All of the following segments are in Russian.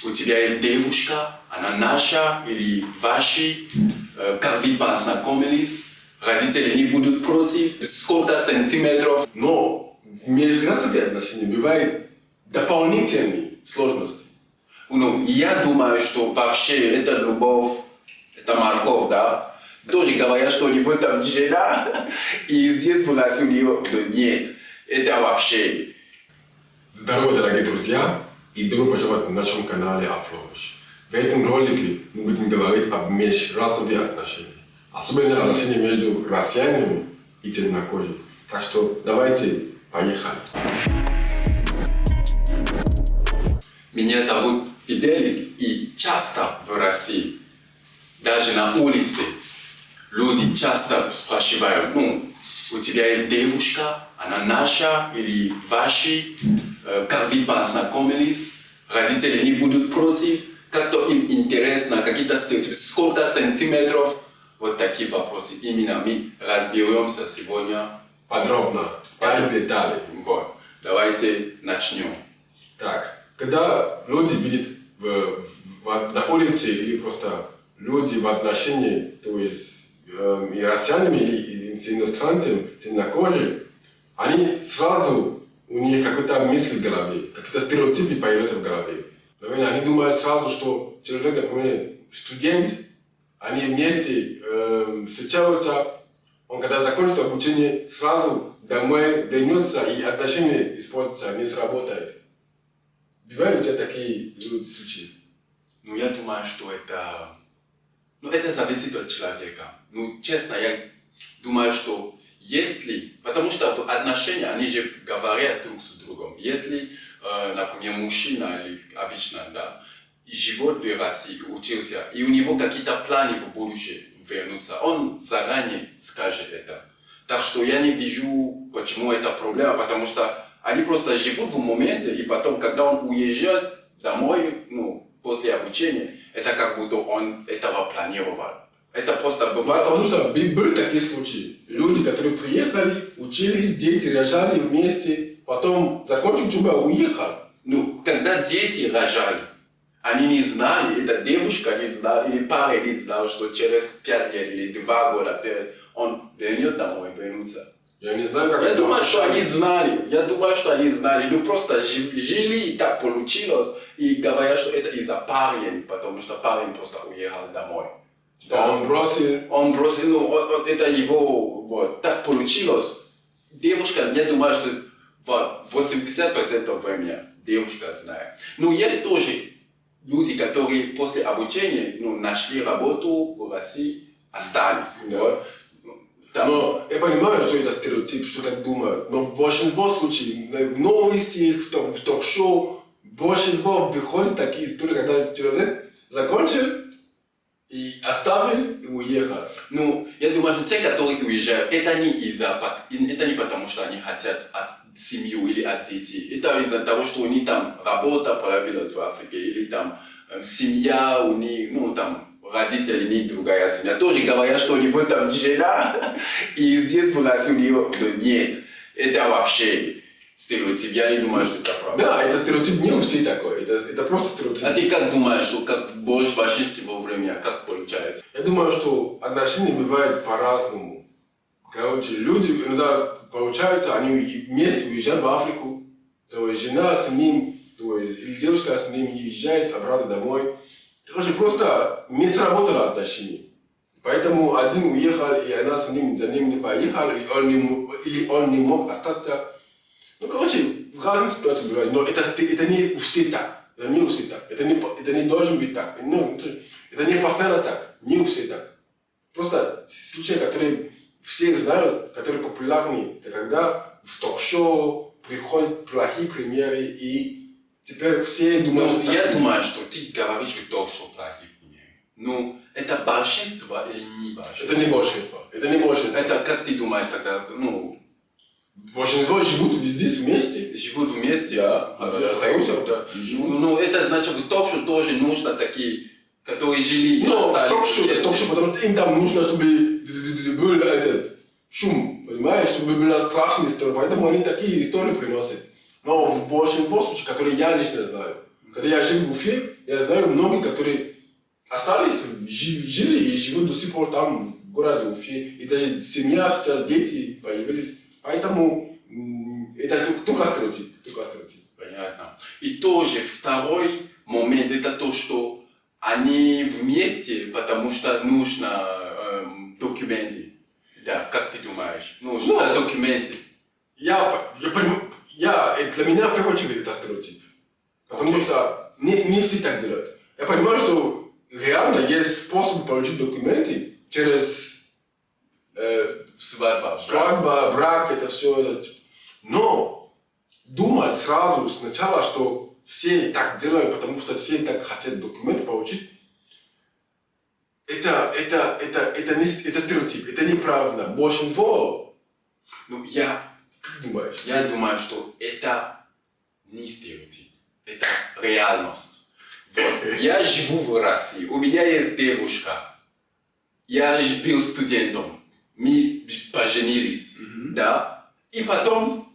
у тебя есть девушка, она наша или ваши, как вы познакомились, родители не будут против, сколько сантиметров. Но в межрасовых отношениях бывают дополнительные сложности. Ну, я думаю, что вообще это любовь, это морковь, да? Тоже говорят, что у него там жена, и здесь в России у нее нет. Это вообще. Здорово, дорогие друзья, и добро пожаловать на нашем канале Афрош. В этом ролике мы будем говорить об межрасовых отношениях, особенно отношениях между россиянами и темнокожими. Так что давайте поехали. Меня зовут Фиделис, и часто в России, даже на улице, люди часто спрашивают, у тебя есть девушка, она наша или ваши, как вы познакомились, родители не будут против, как-то им интересно, какие-то стереотипы, сколько сантиметров, вот такие вопросы. Именно мы разберемся сегодня Подробно, каждой детали. Вот. Давайте начнем. Так, когда люди видят на улице или просто люди в отношении, то есть и россиянами или с иностранцами, темнокожими, они сразу, у них какая-то мысль в голове, какие-то стереотипы появляются в голове. Наверное, они думают сразу, что человек, например, студент, они вместе встречаются, он когда закончит обучение, сразу домой вернется и отношения испортятся, не сработает. Бывают у тебя такие случаи? Я думаю, что это зависит от человека. Честно, я думаю, что если, потому что в отношениях они же говорят друг с другом. Если, например, мужчина или обычно, да, живет в России, учился, и у него какие-то планы в будущем вернуться, он заранее скажет это. Так что я не вижу, почему это проблема, потому что они просто живут в моменте, и потом, когда он уезжает домой, после обучения, это как будто он этого планировал. Это просто бывает. Потому что были такие случаи. Люди, которые приехали, учились, дети рожали вместе, потом закончили учебу, уехали. Когда дети рожали, они не знали, эта девушка не знала, или парень не знал, что через 5 лет или 2 года он вернет домой, вернется. Я не знаю, как Я думаю, что они знали. Просто жили, и так получилось. И говорят, что это из-за парня, потому что парень просто уехал домой. Да, он бросил, это его, так получилось. Девушка, я думаю, что 80% времени девушка знает. Есть тоже люди, которые после обучения нашли работу в России, остались. Но я понимаю, что это стереотип, что так думают. Но в большинстве случаев, в новостях, в ток-шоу, большинство выходит такие истории, когда человек закончил и оставил и уехал. Я думаю, что те, которые уезжают, это не потому, что они хотят от семью или от детей. Это из-за того, что у них там работа появилась в Африке, или там семья, у них, родители, не другая семья. Тоже говорят, что у него там жена, и здесь в России у него нет. Это вообще стереотип. Я не думаю, что это правда. Да, это стереотип не у всех такой. Это просто стереотип. А ты как думаешь, что как больше большинство времени, как получается? Я думаю, что отношения бывают по-разному. Люди иногда получается, они вместе уезжают в Африку. То есть жена с ним, или девушка с ним уезжает обратно домой. Просто не сработало отношения. Поэтому один уехал, и она за ним не поехала, или он не мог остаться. Разные ситуации бывают, но это не у всех так. Это не у всех так. Это не должен быть так. Это не постоянно так. Не у всех так. Просто случаи, которые все знают, которые популярны, это когда в ток-шоу приходят плохие примеры, и теперь все думают... Я думаю, что ты говоришь в ток-шоу плохие примеры. Это большинство или не большинство? Это не большинство. Это как ты думаешь тогда? Большинство живут везде вместе. Живут вместе, да, остаются. Да. Это значит, в ток-шоу тоже нужно такие, которые жили и остались. В ток-шоу, потому что им там нужно, чтобы был этот шум, понимаешь, чтобы была страшная история. Поэтому они такие истории приносят. Но в большинстве случаев, которые я лично знаю, когда я жил в Уфе, я знаю многие, которые остались, жили и живут до сих пор там, в городе Уфе. И даже семья, сейчас дети появились. Поэтому это только стереотип. Понятно. И тоже второй момент, это то, что они вместе, потому что нужно документы. Да, как ты думаешь? Ну, что за документы? Для меня в первую очередь это стереотип. Потому что не все так делают. Я понимаю, что реально есть способ получить документы через свадьба, брак, это все. Но думать сразу сначала, что все так делают, потому что все так хотят документы получить, это стереотип, это неправильно. Большинство, как думаешь? Я думаю, что это не стереотип, это реальность. Вот. Я живу в России, у меня есть девушка, я был студентом, мы поженились, да, и потом,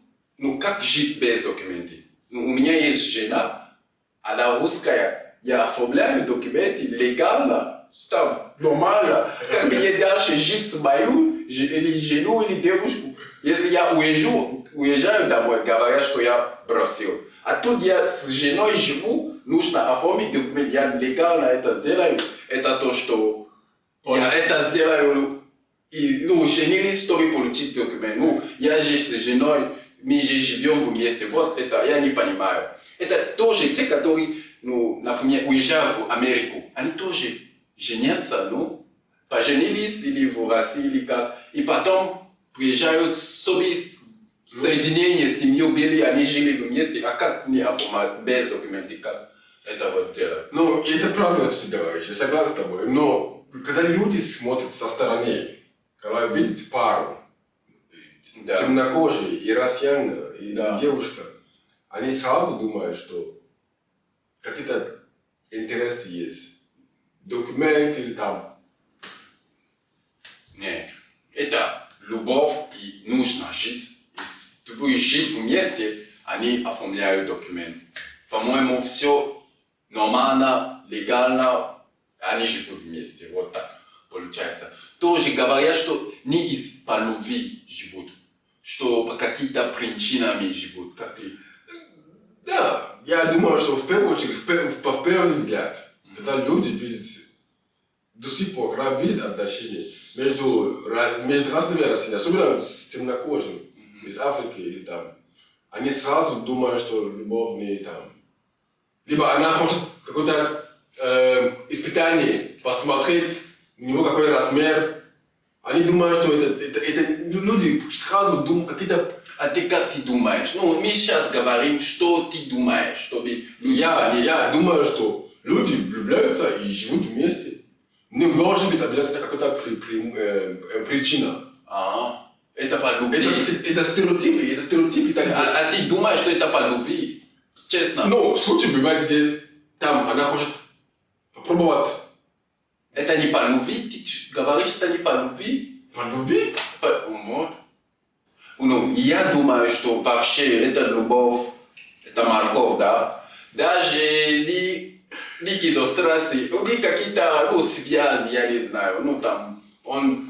как жить без документов? У меня есть жена, она русская, я оформляю документы легально, что нормально, как бы я дальше жить с мою или жену, или девушку. Если я уезжаю домой, говорят, что я бросил. А тут я с женой живу, нужно оформить документы, я легально это сделаю. Это то, что я это сделаю. И, женились, чтобы получить документы. Я же с женой, мы же живем вместе. Вот это я не понимаю. Это тоже те, которые, например, уезжают в Америку, они тоже женятся, поженились или в России, или как. И потом приезжают, чтобы соединение с семьей были, они жили вместе. А как мне оформить без документов, как это вот делать? Это правильно, что ты говоришь, я согласен с тобой. Но когда люди смотрят со стороны, когда видят пару, темнокожий и россиянин, и девушка, они сразу думают, что какие-то интересы есть. Документ или там. Нет, это любовь и нужно жить. И чтобы жить вместе, они оформляют документ. По-моему, все нормально, легально, они живут вместе. Вот так получается. Тоже говорят, что не по любви живут, что по каким-то причинам живут. Да, я думаю, что в первую очередь, в первый взгляд, когда люди видят, до сих пор, когда видят отношения между разными растениями, особенно с темнокожим, из Африки или там, они сразу думают, что любовь не там. Либо она хочет какое-то испытание, посмотреть, у него какой размер. Они думают, что это люди сразу думают какие-то. А ты как ты думаешь? Мы сейчас говорим, что ты думаешь, чтобы люди... Я думаю, что люди влюбляются и живут вместе. Не должен быть обязательно какая-то причина. Это по любви. Это стереотипы. А ты думаешь, что это по любви? Честно. Случай бывает, где там она хочет попробовать. Это не по любви? Ты говоришь, это не по любви? По любви? Я думаю, что вообще это любовь, это морковь, да? Даже ли иллюстрации, какие-то связи, я не знаю, там, он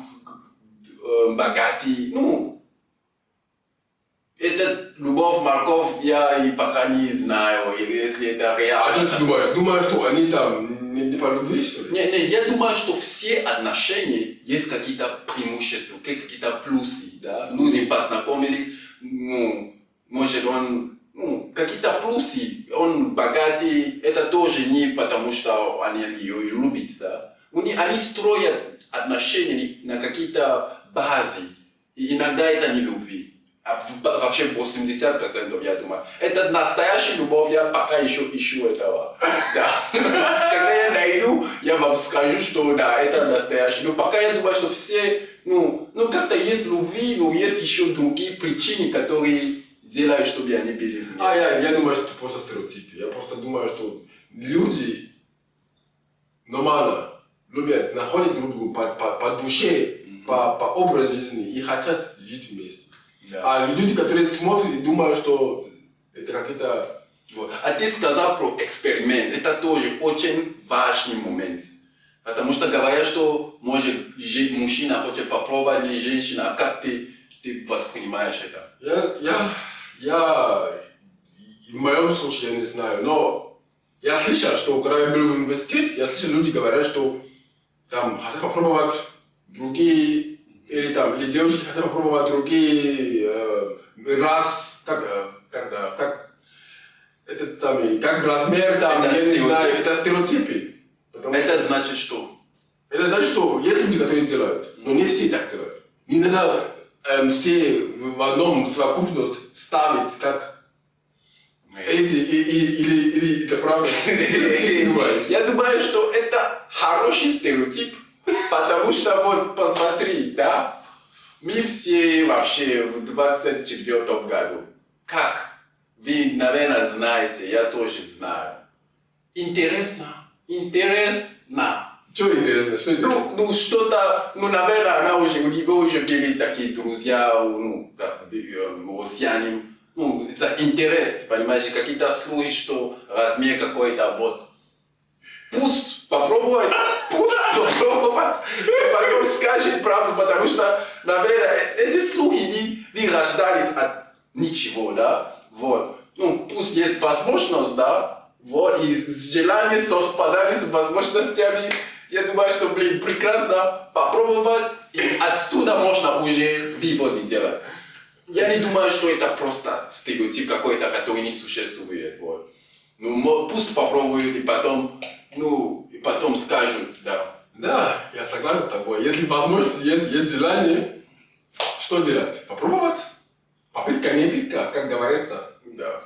богатый, это любовь, морковь, я и пока не знаю, если это реально. А что ты думаешь? Думаешь, что они там не по любви, что ли? Не, я думаю, что все отношения есть какие-то преимущества, какие-то плюсы, да? Люди познакомились, может он, какие-то плюсы, он богатый, это тоже не потому, что они ее любят, да? Они строят отношения на какие-то базы, и иногда это не любви. А вообще 80%, я думаю. Это настоящая любовь, я пока еще ищу этого. Да. Когда я найду, я вам скажу, что да, это настоящий. Но пока я думаю, что все, как-то есть любви, но есть еще другие причины, которые делают, чтобы они были вместе. Я думаю, что это просто стереотипы. Я просто думаю, что люди нормально любят, находят друг друга по душе, по образу жизни и хотят жить вместе. Да. А люди, которые смотрят и думают, что это какие-то Вот. А ты сказал про эксперимент. Это тоже очень важный момент. Потому что говорят, что может мужчина хочет попробовать или женщина, а как ты воспринимаешь это? Я в моем случае я не знаю, но я слышал, что когда я был в университете, я слышал, люди говорят, что там хотят попробовать другие, или девушки хотят попробовать другие раз, как размер, там, это я не знаю, стереотип. это стереотипы. Это значит что? Это значит, что есть люди, которые делают, но не все так делают. Не надо все в одном совокупность ставить, как или это правда? Я думаю, что это хороший стереотип, потому что вот посмотри, да, мы все вообще в 24-м году. Как? Вы, наверное, знаете, я тоже знаю. Интересно. Что интересно? Что интересно? Ну, что-то, наверное, она уже, у него уже были такие друзья, россияне. Это интерес, понимаешь, какие-то слухи, что размер какой-то, вот. Пусть попробовать, и потом скажет правду, потому что, наверное, эти слухи не рождались от ничего, да, вот. Пусть есть возможность, да, вот, и желание совпадали с возможностями, я думаю, что, прекрасно попробовать, и отсюда можно уже выводы делать. Я не думаю, что это просто стереотип какой-то, который не существует. Вот. Пусть попробуют и потом скажут, да. Да, я согласен с тобой. Если возможность есть желание, что делать? Попробовать? Попытка не пытка, как говорится. Да.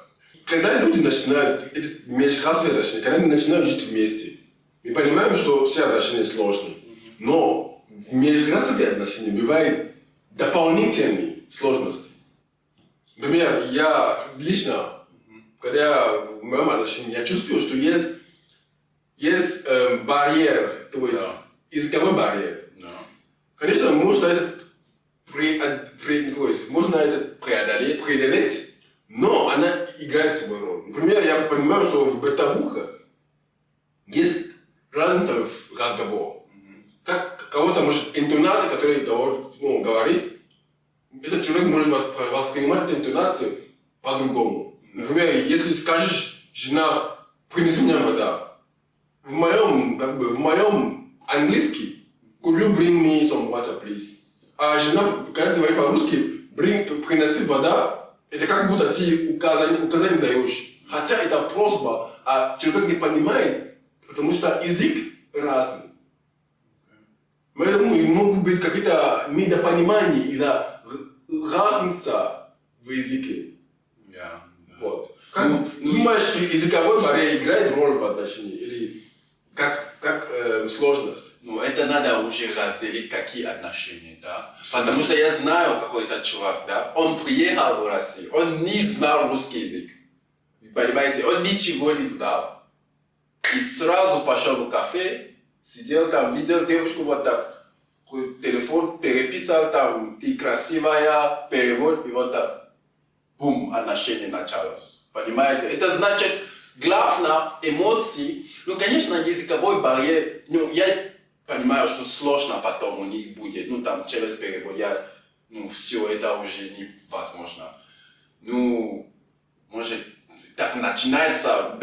Когда люди начинают, межрасовые отношения, когда они начинают жить вместе, мы понимаем, что все отношения сложные. Но в межрасовые отношения бывают дополнительные сложности. Например, я лично, когда я в моем отношении, я чувствую, что есть барьер, то есть языковой барьер. Конечно, можно это преодолеть, но она играет свою роль. Например, я понимаю, что в бытовухе есть разница в разговоре. Как кого-то может интонация, которая говорит, этот человек может воспринимать эту интонацию по-другому. Например, если скажешь, жена, принеси мне вода. В моем английский, could you bring me some water, please? А жена, когда говорит по-русски, принеси вода, это как будто ты указание даешь. Хотя это просьба, а человек не понимает, потому что язык разный. Поэтому могут быть какие-то недопонимания из-за разницы в языке. Вот. Думаешь, языковой барьер играет роль в отношении? Или как сложность? Это надо уже разделить, какие отношения, да. Потому что я знаю какой-то чувак, да, он приехал в Россию, он не знал русский язык. Вы понимаете, он ничего не знал. И сразу пошел в кафе, сидел там, видел девушку вот так, телефон, переписал там, ты красивая, перевод, и вот так, бум, отношение началось. Понимаете? Это значит, главное, эмоции, конечно, языковой барьер, я понимаю, что сложно потом у них будет, через перевод, все это уже невозможно. Может, так начинается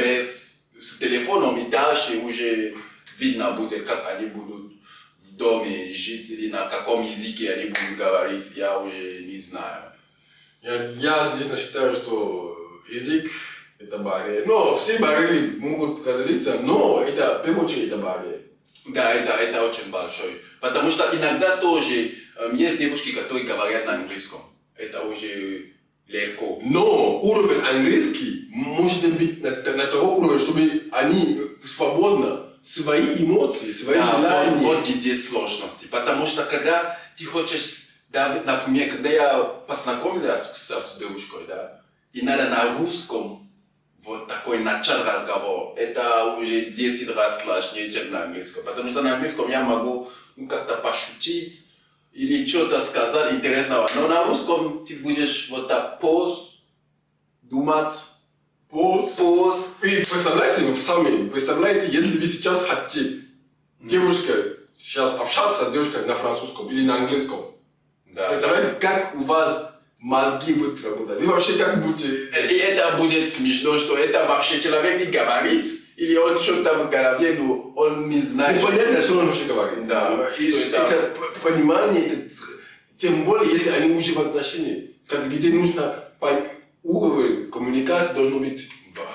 с телефоном, и дальше уже видно будет, как они будут в доме жить, или на каком языке они будут говорить, я уже не знаю. Я лично считаю, что язык это барьер. Но все барьеры могут преодолеться, но это, в первую очередь, это барьер. Да, это очень большой. Потому что иногда тоже есть девушки, которые говорят на английском. Это уже легко. Но уровень английский может быть на того уровня, чтобы они свободно свои эмоции, свои желания. Вот где сложности. Потому что когда ты хочешь, например, когда я познакомился с девушкой, да, и надо на русском вот такой начал разговор, это уже 10 раз сложнее, чем на английском. Потому что на английском я могу как-то пошутить или что-то сказать интересного. Но на русском ты будешь вот так думать, поз. И представляете, если вы сейчас хотите девушка сейчас общаться с девушкой на французском или на английском, Да. представляете, как у вас мозги будут работать? Вы вообще как будете... И это будет смешно, что это вообще человек не говорит, или он что-то в голове, но он не знает. Ну, понятно, что он вообще говорит. Да. И это понимание, тем более, если они уже в отношениях, где нужно уровень коммуникации должен быть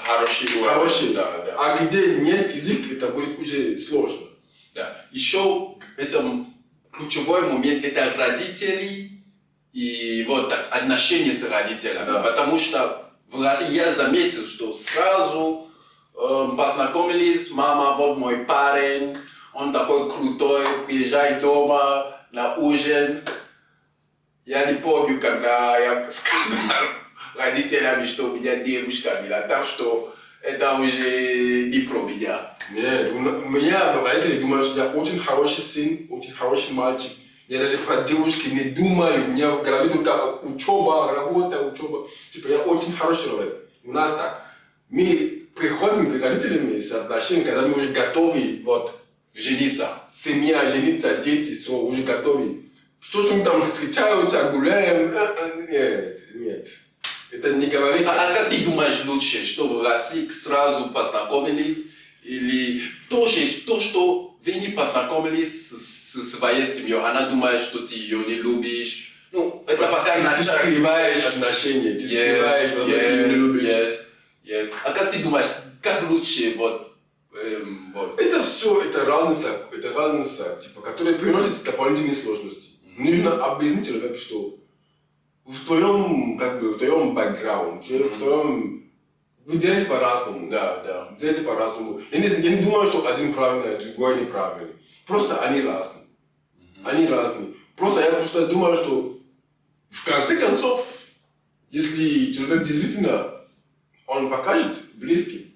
хороший. Да, да. А где нет язык, это будет уже сложно. Да. Еще это ключевой момент, это родители и вот так, отношения с родителями. Да. Потому что в России я заметил, что сразу познакомились, мама, вот мой парень, он такой крутой, приезжай дома на ужин. Я не помню, когда я сказал родителям, что у меня девушка была, так что это уже не про меня. Нет, у меня родители думают, что я очень хороший сын, очень хороший мальчик. Я даже про девушки не думаю, у меня в голове только учеба, работа, учеба. Типа я очень хороший человек. У нас так. Мы приходим к родителям с отношениями, когда мы уже готовы, вот, Жениться. семья, жениться, дети, все, уже готовы. Что мы там встречаются, гуляем, нет. Это не говорит. А как ты думаешь лучше, что в России сразу познакомились, или то, что вы не познакомились с своей семьей, она думает, что ты ее не любишь. Ну, это пока Ты скрываешь отношения, ты скрываешь, что ты ее не любишь. А как ты думаешь, как лучше, вот. Это все, это разница, типа, которая приносит дополнительные сложности. Нужно объяснить человеку, что в твоем бэкграунде, вы делаете по-разному. Да. Делаете по-разному. Я не думаю, что один правильный, а другой неправильный. Просто они разные. Они разные. Я думаю, что в конце концов, если человек действительно, он покажет близким,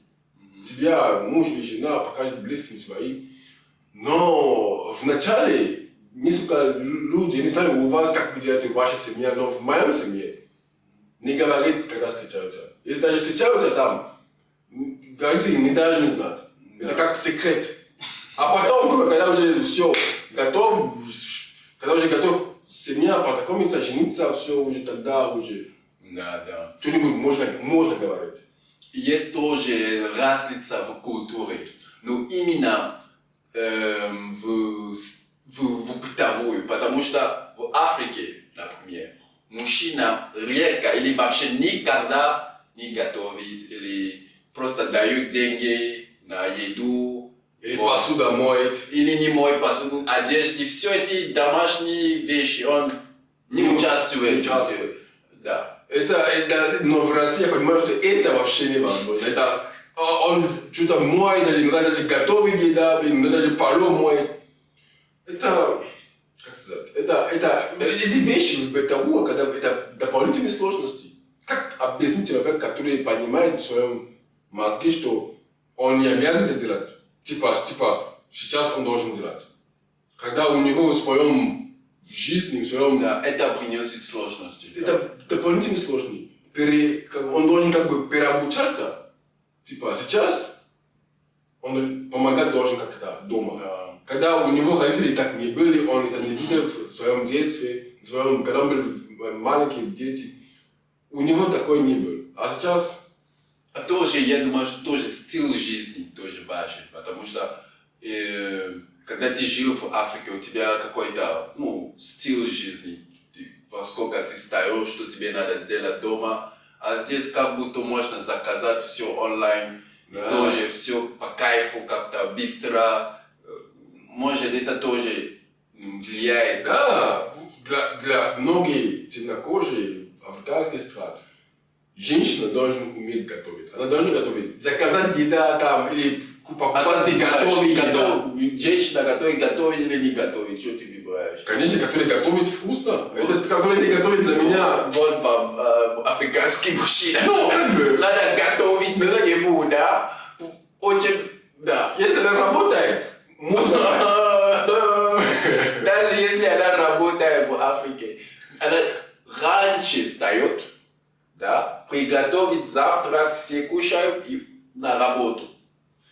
тебя муж или жена покажет близким своим, но вначале несколько людей, я не знаю, у вас как вы делаете в вашей семье, но в моем семье не говорит, когда встречаются. Если даже встречаются там, говорите, не должны знать. Это как секрет. А потом, когда уже все готов, когда уже готов семья познакомиться, жениться, все уже тогда уже Да. что-нибудь можно говорить. Есть тоже разница в культуре, но именно в бытовую, потому что в Африке, например, мужчина редко или вообще никогда не готовит или просто дают деньги на еду. Или посуда моет. Или не моет посуду, одежды, все эти домашние вещи, он не участвует. Да. Но в России я понимаю, что это вообще невозможно. Это он что-то моет, даже готовит еда, даже полу моет. Это, как сказать, эти вещи в бытовую, когда это дополнительные сложности. Как объяснить человеку, который понимает в своем мозге, что он не обязан это делать? Типа, сейчас он должен делать. Когда у него в своем жизни, в своем... Да, это приносит сложности. Это дополнительно сложно. Он должен переобучаться. Типа, сейчас он помогать должен как-то дома. Да. Когда у него родители так не были, он это не видел в своем детстве, когда он был маленький, дети. У него такой не был. А сейчас... А тоже, я думаю, что тоже стиль жизни тоже важен, потому что когда ты жил в Африке, у тебя какой-то стиль жизни, во сколько ты встаешь, что тебе надо делать дома, а здесь как будто можно заказать все онлайн, Да. тоже все по кайфу, как-то быстро, может это тоже влияет. Да, для многих темнокожих африканских стран женщина должна уметь готовить. Она должна готовить. Заказать еда там или покупать готовить еда. Женщина готовит или не готовит, что ты выбираешь? Конечно, который готовит вкусно. Этот, который не готовит для меня. Вот вам африканский мужчина. Ну, как бы. Надо готовить ему, да? Очень, да. Если она работает, можно. Даже если она работает в Африке, она раньше встает, да, приготовить завтрак, все кушают и на работу.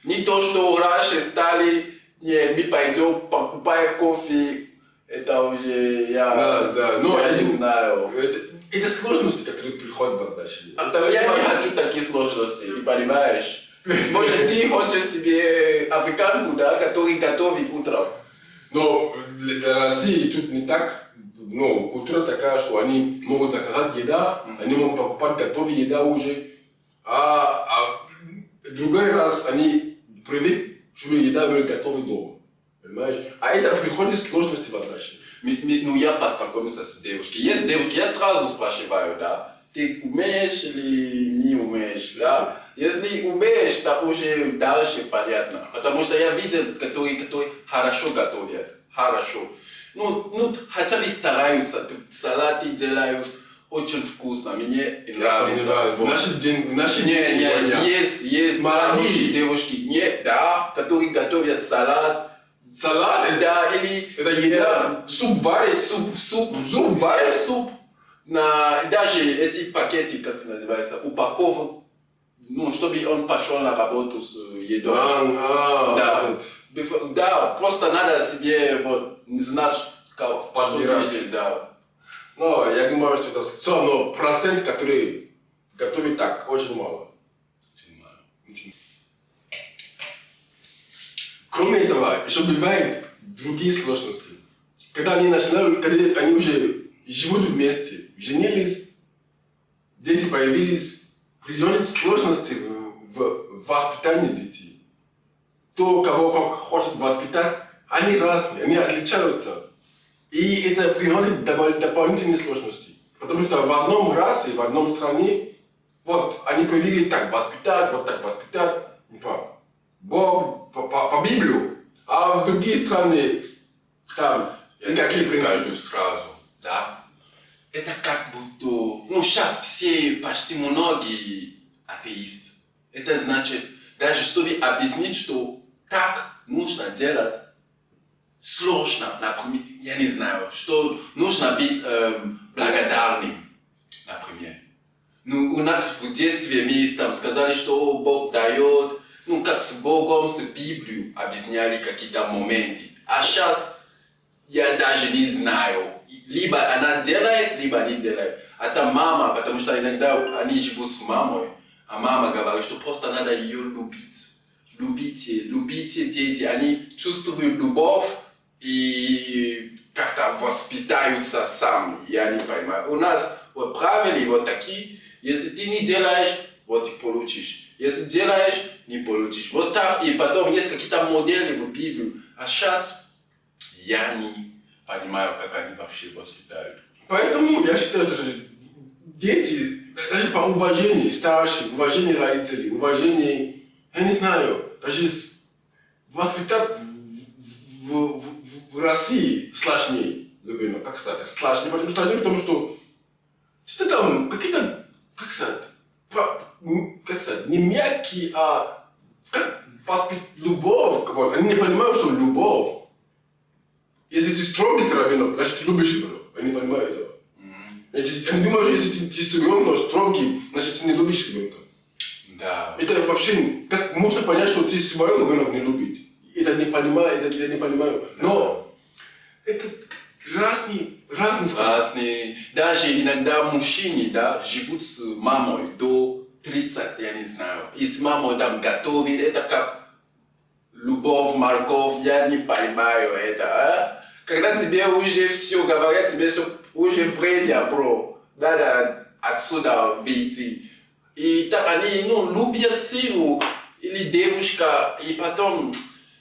Не то, что раньше стали, не, мы пойдем покупаем кофе, это уже я, но я не знаю. Это сложности, которые приходят в отношения. Я не хочу такие сложности, ты понимаешь? Может, ты хочешь себе африканку, да, который готовит утром. Но для России тут не так. Но культура такая, что они могут заказать еда, они могут покупать готовую еду уже. А другой раз они привыкли, что еда будет готова дома. Понимаешь? А это приходит сложности в отношениях. Ну, я познакомился с девушкой. Есть девушки, я сразу спрашиваю, да, ты умеешь или не умеешь, да? Если умеешь, то уже дальше понятно. Потому что я видел, которые хорошо готовят, хорошо. Ну, хотя бы стараются, салаты делают очень вкусно, мне нравится. В наши дни есть хорошие девушки, да, которые готовят салат. Салат, да, или это еда, суп варит, суп варит, суп. Даже эти пакеты, как называется, упаковок, ну, чтобы он пошел на работу с едой. Да, просто надо себе вот, знать, как подбирать. Да. Но я думаю, что это все равно процент, который готовит так, очень мало. Кроме этого, еще бывают другие сложности. Когда они начинают, когда они уже живут вместе, женились, дети появились, приходят сложности в воспитании детей. То, кого как хочет воспитать, они разные, они отличаются. И это приносит дополнительные сложности. Потому что в одном расе, в одном стране, вот они привыкли так воспитать, вот так воспитать. Бог по Библию, а в другие страны там никакие скажу сразу, да? Это как будто, ну сейчас все, почти многие атеисты. Это значит, даже чтобы объяснить, что так нужно делать, сложно, например, я не знаю, что нужно быть благодарным, например. Ну, у нас в детстве мы там сказали, что Бог дает, ну, как с Богом, с Библией объясняли какие-то моменты. А сейчас я даже не знаю. Либо она делает, либо не делает. Это мама, потому что иногда они живут с мамой, а мама говорит, что просто надо ее любить. Любите дети, они чувствуют любовь и как-то воспитаются сами, я не понимаю. У нас вот правила вот такие, если ты не делаешь, вот ты получишь. Если делаешь, не получишь. Вот так, и потом есть какие-то модели в Библии. А сейчас я не понимаю, как они вообще воспитают. Поэтому я считаю, что дети, даже по уважению старших, уважению родителей, уважению, я не знаю, даже воспитать в России сложнее. Как сказать, сложнее, почему сложнее, потому что что там какие-то, как сказать, не мягкие, а как воспитать любовь. Они не понимают, что любовь. Если ты строгий с ребенком, значит ты любишь ребенка. Они не понимают этого. Они думают, что если ты с ребенком строгий, значит ты не любишь ребенка. Да. Это вообще, как можно понять, что ты своего ребенка не любишь? Это не понимаю, я не понимаю. Но это разные. Даже иногда мужчины, да, живут с мамой до 30, я не знаю. И с мамой там готовит, это как любовь, морковь, я не понимаю это, а? Когда тебе уже все говорят, тебе уже время, бро, надо отсюда выйти. И так они, любят силу, или девушка, и потом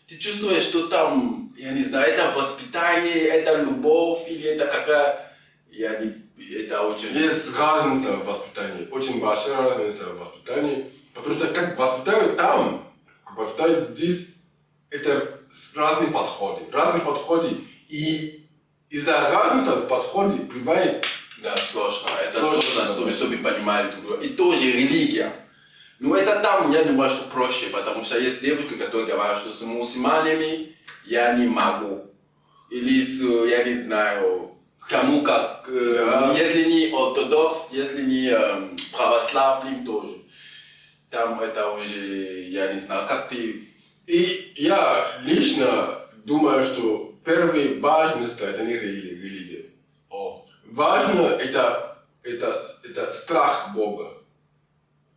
ты чувствуешь, что там, я не знаю, это воспитание, это любовь, или это какая, это очень... Есть разница в воспитании, очень большая разница в воспитании, потому что как воспитают там, как воспитают здесь, это разные подходы, и из-за разницы в подходе бывает... Да, сложно, это сложно, чтобы понимали друг друга. И тоже религия. Ну это там, я думаю, что проще, потому что есть девушки, которые говорят, что с мусульманами я не могу. Или с, я не знаю, кому как. Если не ортодокс, если не православный тоже. Там это уже, я не знаю, как ты... И я лично думаю, что первое важность это не религия. Важно это страх Бога.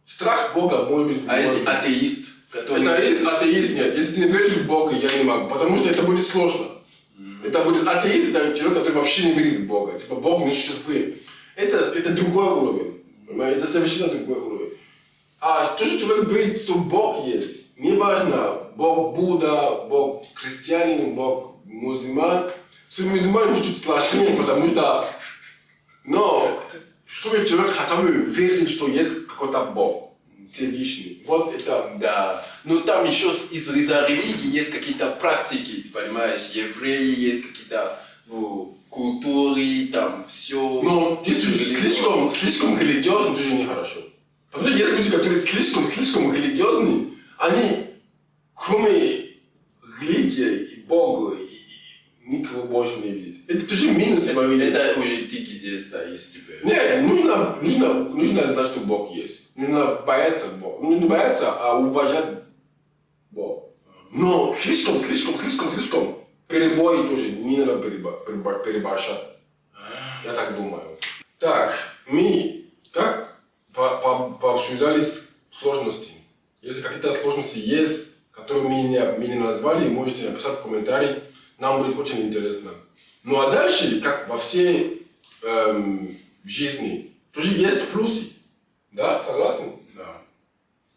Страх Бога может быть... А если атеист? Который... Атеист нет. Если ты не веришь в Бога, я не могу, потому что это будет сложно. Это будет атеист, это человек, который вообще не верит в Бога. Типа Бог не существует. Это другой уровень. Понимаете? Это совершенно другой уровень. А то, что человек верит, что Бог есть, не важно, Бог Будда, Бог христианин, Бог мусульман. С мусульманами чуть-чуть сложнее, потому что, но, чтобы человек хотя бы верил, что есть какой-то Бог, Всевышний. Вот это... Да. Ну там еще из-за религии есть какие-то практики, ты понимаешь, евреи, есть какие-то культуры, там все. Но если слишком религиозно, тоже нехорошо. Потому что есть люди, которые слишком религиозные, они, кроме религии и Бога, никого больше не видят. Это тоже минус своего. Это уже ты где стоишь теперь. Нет, нужно знать, что Бог есть. Нужно бояться Бога. Ну, не бояться, а уважать Бога. Но слишком перебои тоже не надо переборщать. Я так думаю. Так, мы как пообсуждали сложности. Если какие-то сложности есть, которые мы не назвали, можете написать в комментарии. Нам будет очень интересно. Ну а дальше, как во всей жизни, тоже есть плюсы. Да, согласен? Да.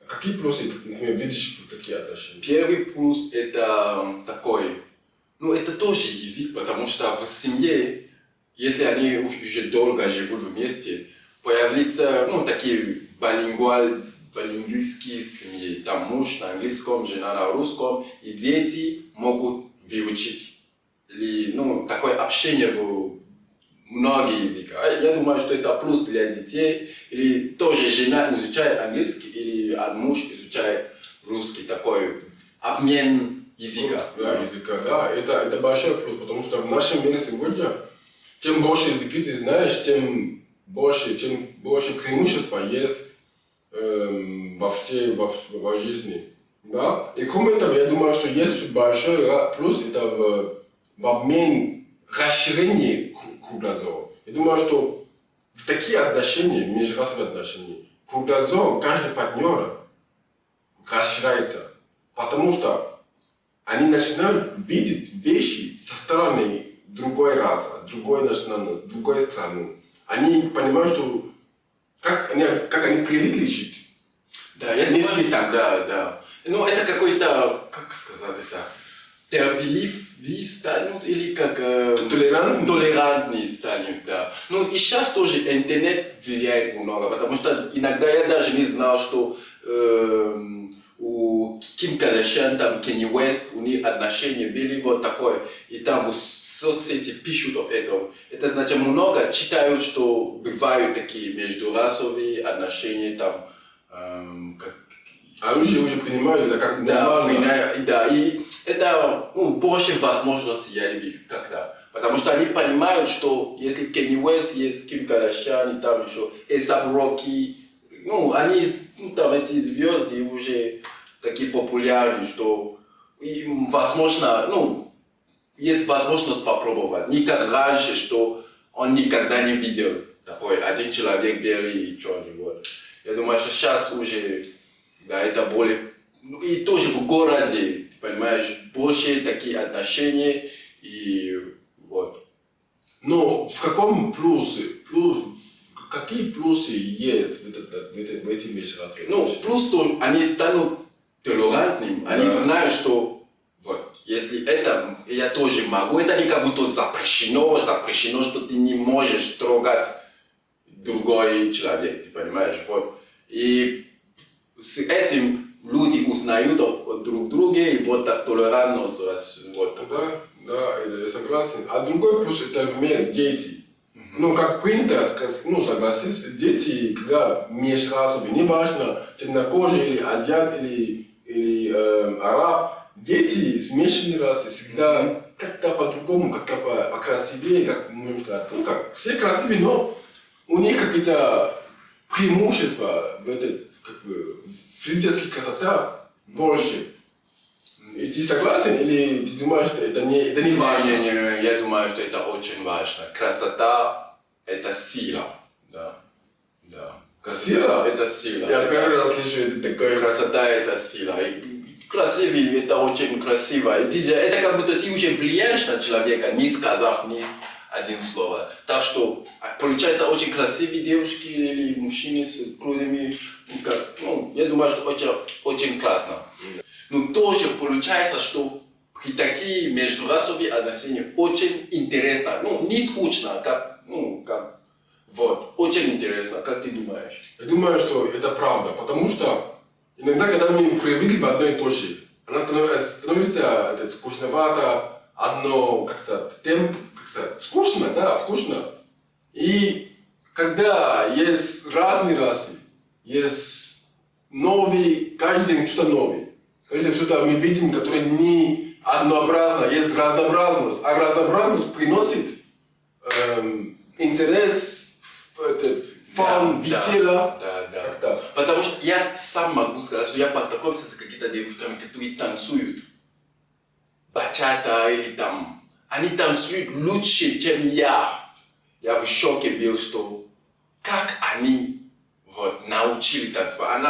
А какие плюсы, например, видишь в такие отношения? Первый плюс это такой, это тоже язык, потому что в семье, если они уже долго живут вместе, появятся такие билингвистские семьи. Там муж на английском, жена на русском, и дети могут выучить. Или такое общение в многие языки. Я думаю, что это плюс для детей. Или тоже жена изучает английский, или муж изучает русский. Такой обмен языка. Да, языка, да. Это большой плюс, потому что в нашем мире сегодня, чем больше языки ты знаешь, тем больше преимущества есть во жизни. Да? И кроме этого, я думаю, что есть большой плюс это в обмен, расширение кругозора. Я думаю, что в такие отношения, межрасовые отношения, кругозор каждого партнера расширяется, потому что они начинают видеть вещи со стороны другой расы, другой национальности, другой страны. Они понимают, что как они привыкли жить. Да, я не думаю, так. Да. Это какой-то, как сказать это, терпеливый станут или как толерантный станут, да. И сейчас тоже интернет влияет много, потому что иногда я даже не знал, что у Ким Кардашьян, там Кенни Уэст, у них отношения были вот такое, и там в соцсети пишут об этом. Это значит много читают, что бывают такие междурасовые отношения там. А люди уже принимают это как нормально. Да, и это больше возможностей я не вижу когда. Потому что они понимают, что если Кенни Уэст есть, Ким Кардашьян, и там еще A$AP Rocky, они, там эти звезды уже такие популярные, что им возможно, есть возможность попробовать. Не как раньше, что он никогда не видел такой один человек белый и черный. Вот. Я думаю, что сейчас уже, да, это более... И тоже в городе, ты понимаешь, больше такие отношения и вот. Но в каком какие плюсы есть в этих межрасовых? Плюс то они станут толерантными, они знают, что вот, если это я тоже могу, это не как будто запрещено, что ты не можешь трогать другой человек, ты понимаешь, вот. И с этим люди узнают друг друга, и вот так толерантность, вот. Да, я согласен. А другой плюс это, например, дети. Как принято согласиться, дети, когда межрасовые, неважно, темнокожий или азиат или араб, дети смешанные расы всегда как-то по-другому, как-то покрасивее, как, можно сказать, ну как, все красивые, но у них какие-то преимущества в этой, как бы, физической красота больше. И ты согласен или ты думаешь, что это не важно? Я думаю, что это очень важно. Красота – это сила. Да. Да. Сила? Это сила. Я первый раз слышу это такое. Красота – это сила. И красивый – это очень красиво. И это как будто ты уже влияешь на человека, не сказав ни один слово. Так что получается очень красивые девушки или мужчины с крутыми. Я думаю, что очень классно. Но тоже получается, что при такие междурасовые отношения очень интересно. Не скучно, вот, очень интересно. Как ты думаешь? Я думаю, что это правда, потому что иногда, когда мы привыкли в одной и той же, она становится скучновато, одно, как сказать, скучно, да, скучно. И когда есть разные расы, есть новые, каждый день что-то новое. Каждый день что-то мы видим, которое не однообразно, есть разнообразность, а разнообразность приносит интерес, фан, веселье. Да. Потому что я сам могу сказать, что я познакомился с какими-то девушками, которые танцуют бачата или там. Они танцуют лучше, чем я. Я в шоке был, что как они научили танцевать.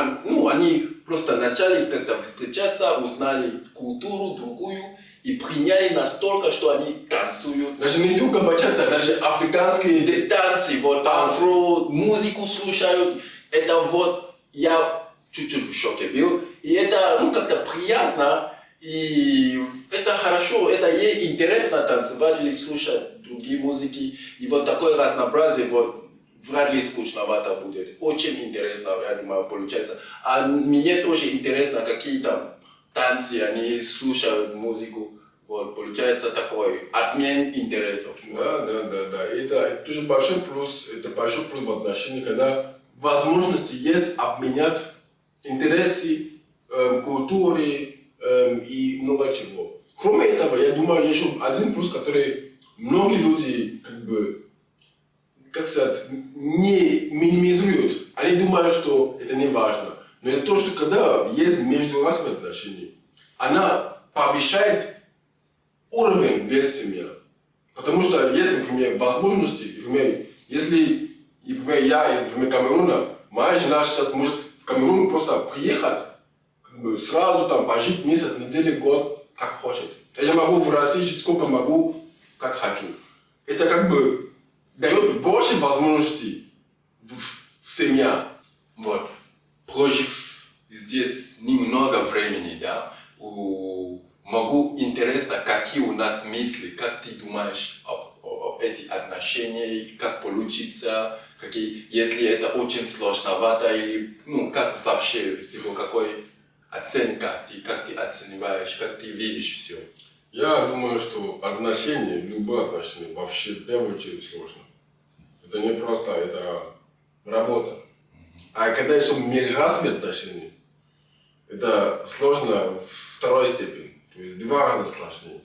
Они просто начали как-то встречаться, узнали культуру другую и приняли настолько, что они танцуют. Даже не только бачата, даже африканские танцы, афро, музыку слушают. Это я чуть-чуть в шоке был. И это как-то приятно. И это хорошо, это ей интересно танцевать или слушать другие музыки. И такое разнообразие, вряд ли скучновато будет. Очень интересно, я думаю, получается. А мне тоже интересно, какие там танцы, они слушают музыку. Получается такой обмен интересов. Да. Это тоже большой плюс, в отношении, когда возможности есть обменять интересы, культуры, и много чего. Кроме этого, я думаю, еще один плюс, который многие люди, не минимизируют. Они думают, что это не важно. Но это то, что когда есть междурасовые отношения, она повышает уровень вес семьи. Потому что есть, например, возможности, если, например, я из Камеруна, моя жена сейчас может в Камерун просто приехать, сразу там пожить месяц, неделю, год, как хочет. Я могу в России жить сколько могу, как хочу. Это дает больше возможностей в семье. Прожив здесь немного времени, да, могу интересно, какие у нас мысли, как ты думаешь об этих отношениях, как получится, если это очень сложновато, или как вообще всего, какой оценка, как ты оцениваешь, как ты видишь все? Я думаю, что отношения, любые отношения, вообще в первую очередь сложно. Это не просто, это работа. А когда еще межрасовые отношения, это сложно в второй степени. То есть два раза сложнее.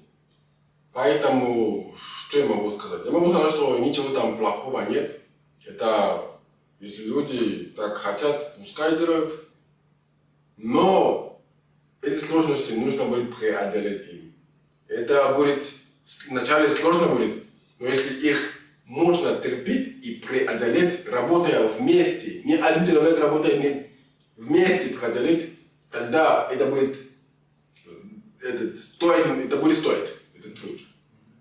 Поэтому, что я могу сказать? Я могу сказать, что ничего там плохого нет. Это, если люди так хотят, пускай делают. Но эти сложности нужно будет преодолеть им. Это будет, вначале сложно будет, но если их можно терпеть и преодолеть, работая вместе, не один человек работает вместе преодолеть, тогда это будет стоить этот труд.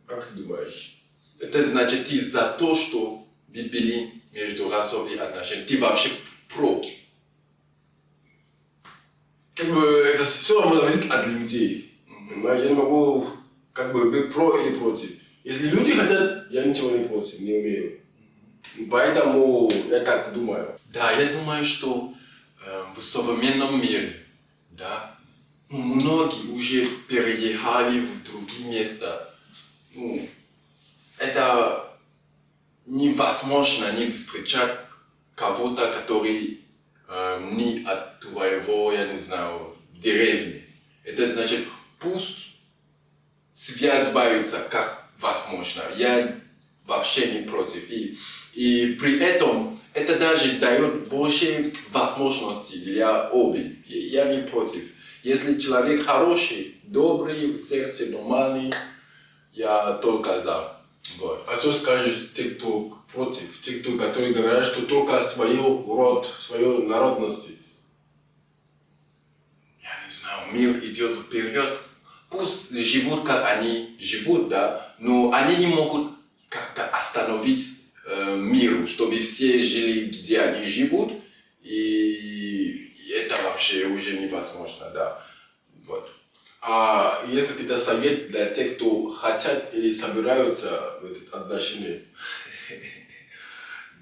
Как ты думаешь? Это значит, ты за то, что были междурасовые отношения, ты вообще про? Это все равно зависит от людей. Я не могу быть про или против. Если люди хотят, я ничего не против, не умею. Поэтому я так думаю. Да, я думаю, что в современном мире, да, многие уже переехали в другие места. Это невозможно не встречать кого-то, который не от твоего, я не знаю, деревни. Это значит, пусть связываются как возможно. Я вообще не против. И при этом это даже дает больше возможностей для обоих. Я не против. Если человек хороший, добрый, в сердце нормальный, я только за. Вот. А что скажешь те, кто против, те, кто, которые говорят, что только свой род, свою народности? Я не знаю, мир идет вперед. Пусть живут, как они живут, да, но они не могут как-то остановить мир, чтобы все жили, где они живут, и это вообще уже невозможно, да. Вот. А есть какой-то совет для тех, кто хотят или собираются в это отношение?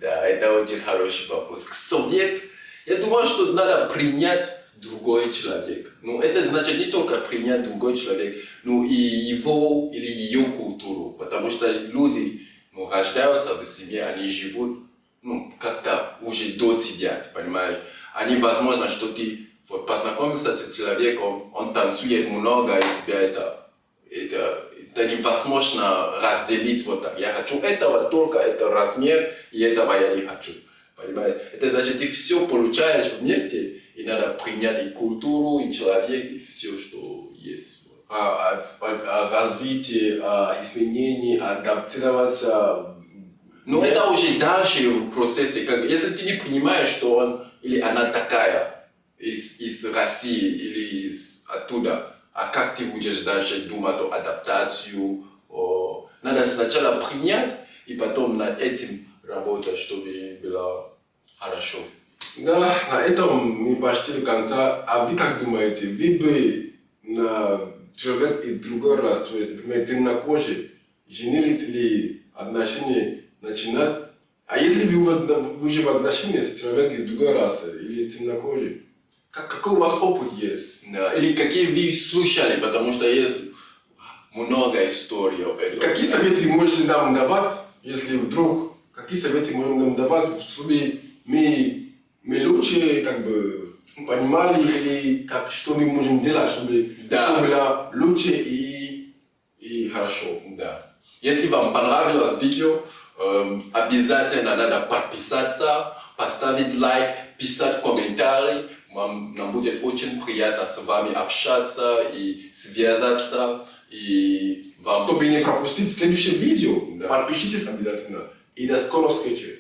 Да, это очень хороший вопрос. Совет, я думаю, что надо принять другой человек. Но это значит не только принять другой человек, но и его или ее культуру. Потому что люди рождаются в семье, они живут как-то уже до тебя, ты понимаешь? Они, возможно, что ты вот, познакомился с человеком, он танцует много, и тебя это невозможно разделить вот так. Я хочу этого, только это размер, и этого я не хочу. Понимаешь? Это значит, ты все получаешь вместе, и надо принять и культуру, и человек, и все, что есть. Развитие, изменения, адаптироваться. Но это уже дальше в процессе. Если ты не понимаешь, что он или она такая из России или оттуда, а как ты будешь дальше думать о адаптации? Надо сначала принять, и потом над этим работать, чтобы было хорошо. Да, на этом мы почти до конца. А вы как думаете, вы бы на человек из другой расы, то есть, например, темнокожий, женились ли отношения начинать? А если вы уже в отношениях с человеком из другой расы или с темнокожим, какой у вас опыт есть? Да. Или какие вы слушали, потому что есть много историй об этом. Какие советы вы можете нам давать, если вдруг, какие советы можем нам давать, чтобы мы лучше понимали или что мы можем делать, чтобы все было лучше и хорошо. Да. Если вам понравилось видео, обязательно надо подписаться, поставить лайк, писать комментарии. Нам будет очень приятно с вами общаться и связаться. И вам... Чтобы не пропустить следующее видео, подпишитесь обязательно. И до скорой встречи.